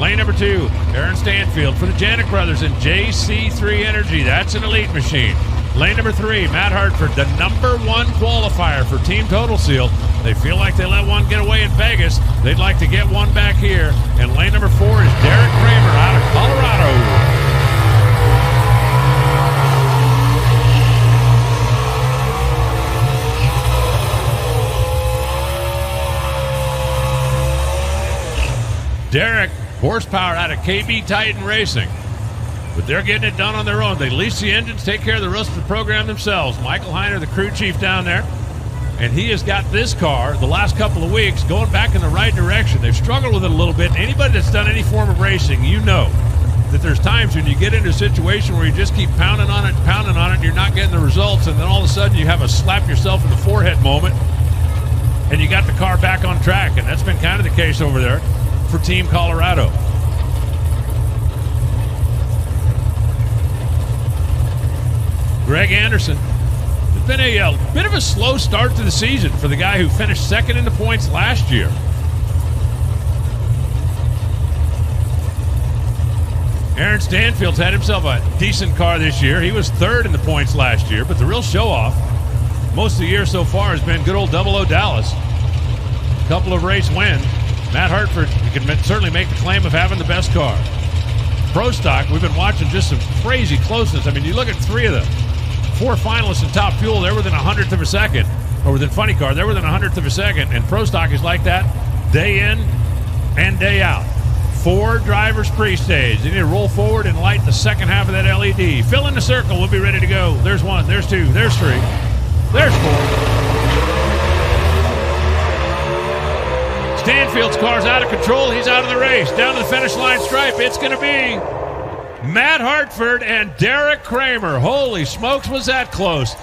Lane number 2, Aaron Stanfield for the Janik Brothers and JC3 Energy. That's an elite machine. Lane number 3, Matt Hartford, the number 1 qualifier for Team Total Seal. They feel like they let one get away in Vegas. They'd like to get one back here. And lane number 4 is Deric Kramer out of Colorado. Deric, horsepower out of KB Titan Racing. But they're getting it done on their own. They lease the engines, take care of the rest of the program themselves. Michael Heiner, the crew chief down there, and he has got this car the last couple of weeks going back in the right direction. They've struggled with it a little bit. Anybody that's done any form of racing, you know that there's times when you get into a situation where you just keep pounding on it, and you're not getting the results, and then all of a sudden you have a slap yourself in the forehead moment, and you got the car back on track, and that's been kind of the case over there for Team Colorado. Greg Anderson. It's been a bit of a slow start to the season for the guy who finished second in the points last year. Aaron Stanfield's had himself a decent car this year. He was third in the points last year, but the real show-off most of the year so far has been good old 00 Dallas. A couple of race wins. Matt Hartford, you can certainly make the claim of having the best car. Pro Stock, we've been watching just some crazy closeness. I mean, you look at 3 of the 4 finalists in Top Fuel, they're within 100th of a second. Or within Funny Car, they're within 100th of a second. And Pro Stock is like that day in and day out. 4 drivers pre-stage. They need to roll forward and light the second half of that LED. Fill in the circle. We'll be ready to go. There's 1. There's 2. There's 3. There's 4. Stanfield's car's out of control. He's out of the race. Down to the finish line stripe. It's going to be Matt Hartford and Deric Kramer. Holy smokes, was that close.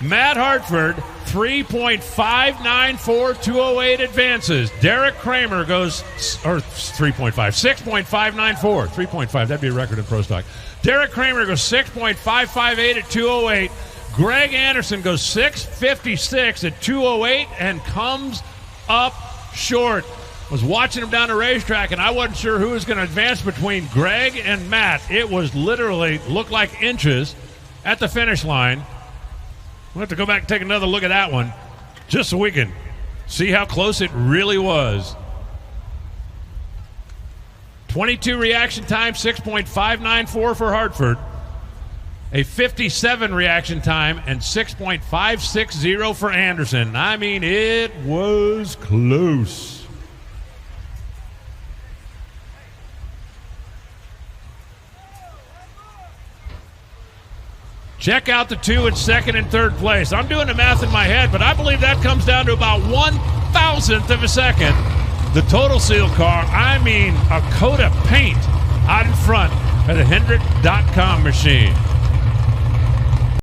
Matt Hartford, 3.594 208 advances. Deric Kramer goes, or 3.5, 6.594. 3.5, that'd be a record in Pro Stock. Deric Kramer goes 6.558 at 208. Greg Anderson goes 6.56 at 208 and comes up short. Was watching him down the racetrack, and I wasn't sure who was going to advance between Greg and Matt. It was literally, looked like inches at the finish line. We'll have to go back and take another look at that one just so we can see how close it really was. 22 reaction time, 6.594 for Hartford. A 57 reaction time and 6.560 for Anderson. I mean, it was close. Check out the 2 in second and third place. I'm doing the math in my head, but I believe that comes down to about 1,000th of a second. The Total Seal car, I mean, a coat of paint out in front of the Hendrick.com machine.